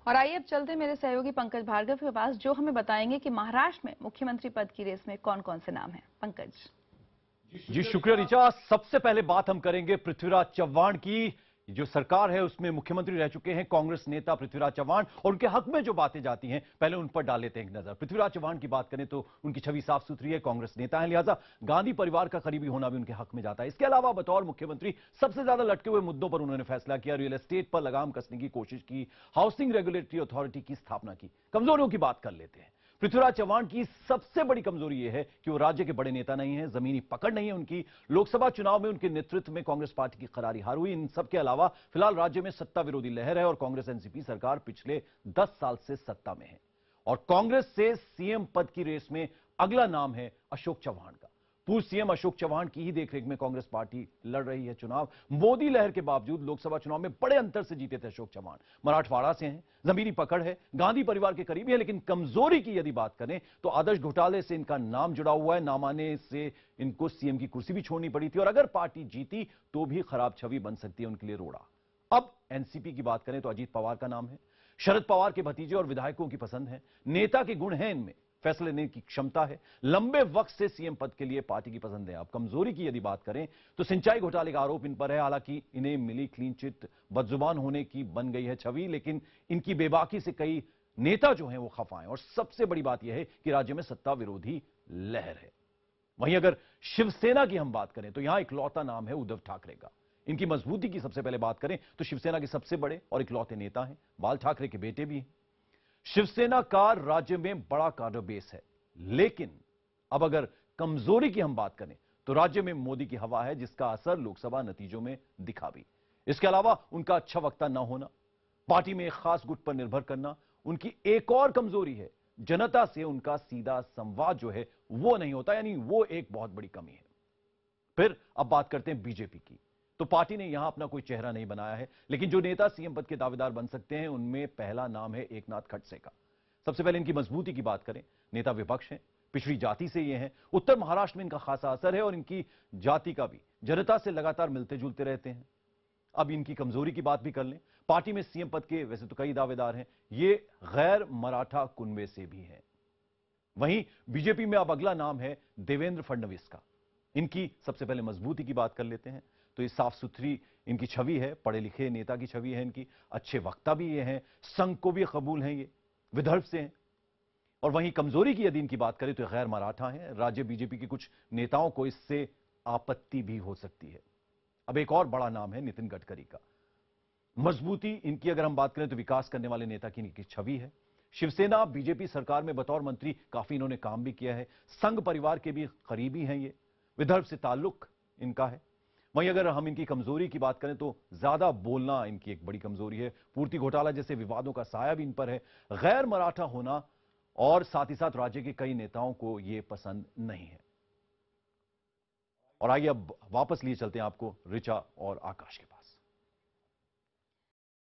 और आइए अब चलते मेरे सहयोगी पंकज भार्गव के पास, जो हमें बताएंगे कि महाराष्ट्र में मुख्यमंत्री पद की रेस में कौन कौन से नाम हैं। पंकज जी शुक्रिया ऋचा। सबसे पहले बात हम करेंगे पृथ्वीराज चव्हाण की। जो सरकार है उसमें मुख्यमंत्री रह चुके हैं कांग्रेस नेता पृथ्वीराज चव्हाण, और उनके हक में जो बातें जाती हैं पहले उन पर डाल लेते हैं एक नजर। पृथ्वीराज चव्हाण की बात करें तो उनकी छवि साफ सुथरी है, कांग्रेस नेता है, लिहाजा गांधी परिवार का करीबी होना भी उनके हक में जाता है। इसके अलावा बतौर मुख्यमंत्री सबसे ज्यादा लटके हुए मुद्दों पर उन्होंने फैसला किया, रियल एस्टेट पर लगाम कसने की कोशिश की, हाउसिंग रेगुलेटरी अथॉरिटी की स्थापना की। कमजोरियों की बात कर लेते हैं। पृथ्वीराज चव्हाण की सबसे बड़ी कमजोरी यह है कि वो राज्य के बड़े नेता नहीं है, जमीनी पकड़ नहीं है उनकी। लोकसभा चुनाव में उनके नेतृत्व में कांग्रेस पार्टी की करारी हार हुई। इन सबके अलावा फिलहाल राज्य में सत्ता विरोधी लहर है और कांग्रेस एनसीपी सरकार पिछले 10 साल से सत्ता में है। और कांग्रेस से सीएम पद की रेस में अगला नाम है अशोक चव्हाण का। पूर्व सीएम अशोक चव्हाण की ही देखरेख में कांग्रेस पार्टी लड़ रही है चुनाव। मोदी लहर के बावजूद लोकसभा चुनाव में बड़े अंतर से जीते थे अशोक चव्हाण। मराठवाड़ा से हैं, जमीनी पकड़ है, गांधी परिवार के करीबी है, लेकिन कमजोरी की यदि बात करें तो आदर्श घोटाले से इनका नाम जुड़ा हुआ है। नाम आने से इनको सीएम की कुर्सी भी छोड़नी पड़ी थी, और अगर पार्टी जीती तो भी खराब छवि बन सकती है उनके लिए रोड़ा। अब एनसीपी की बात करें तो अजीत पवार का नाम है। शरद पवार के भतीजे और विधायकों की पसंद है, नेता के गुण हैं इनमें, फैसले लेने की क्षमता है, लंबे वक्त से सीएम पद के लिए पार्टी की पसंद है। अब कमजोरी की यदि बात करें तो सिंचाई घोटाले का आरोप इन पर है। हालांकि इन्हें मिली क्लीन चिट बदजुबान होने की बन गई है छवि, लेकिन इनकी बेबाकी से कई नेता जो हैं वो खफा हैं। और सबसे बड़ी बात यह है कि राज्य में सत्ता विरोधी लहर है। वहीं अगर शिवसेना की हम बात करें तो यहां इकलौता नाम है उद्धव ठाकरे का। इनकी मजबूती की सबसे पहले बात करें तो शिवसेना के सबसे बड़े और इकलौते नेता हैं, बाल ठाकरे के बेटे भी हैं। शिवसेना का राज्य में बड़ा कार्डर बेस है, लेकिन अब अगर कमजोरी की हम बात करें तो राज्य में मोदी की हवा है, जिसका असर लोकसभा नतीजों में दिखा भी। इसके अलावा उनका अच्छा वक्ता न होना, पार्टी में एक खास गुट पर निर्भर करना उनकी एक और कमजोरी है। जनता से उनका सीधा संवाद जो है वो नहीं होता, यानी वो एक बहुत बड़ी कमी है। फिर अब बात करते हैं बीजेपी की। तो पार्टी ने यहां अपना कोई चेहरा नहीं बनाया है, लेकिन जो नेता सीएम पद के दावेदार बन सकते हैं उनमें पहला नाम है एकनाथ खड़से का। सबसे पहले इनकी मजबूती की बात करें, नेता विपक्ष हैं, पिछड़ी जाति से ये हैं, उत्तर महाराष्ट्र में इनका खासा असर है और इनकी जाति का भी जनता से लगातार मिलते जुलते रहते हैं। अब इनकी कमजोरी की बात भी कर लें, पार्टी में सीएम पद के वैसे तो कई दावेदार हैं, ये गैर मराठा कुनबे से भी हैं। वहीं बीजेपी में अब अगला नाम है देवेंद्र फडणवीस का। इनकी सबसे पहले मजबूती की बात कर लेते हैं तो ये साफ सुथरी इनकी छवि है, पढ़े लिखे नेता की छवि है इनकी, अच्छे वक्ता भी ये हैं, संघ को भी कबूल हैं, ये विदर्भ से हैं। और वहीं कमजोरी की यदि इनकी बात करें तो गैर मराठा हैं। राज्य बीजेपी के कुछ नेताओं को इससे आपत्ति भी हो सकती है। अब एक और बड़ा नाम है नितिन गडकरी का। मजबूती इनकी अगर हम बात करें तो विकास करने वाले नेता की इनकी छवि है। शिवसेना बीजेपी सरकार में बतौर मंत्री काफी इन्होंने काम भी किया है, संघ परिवार के भी करीबी हैं ये, विदर्भ से ताल्लुक इनका है। वहीं अगर हम इनकी कमजोरी की बात करें तो ज्यादा बोलना इनकी एक बड़ी कमजोरी है, पूर्ति घोटाला जैसे विवादों का साया भी इन पर है, गैर मराठा होना, और साथ ही साथ राज्य के कई नेताओं को यह पसंद नहीं है। और आइए अब वापस लिए चलते हैं आपको ऋचा और आकाश के पास।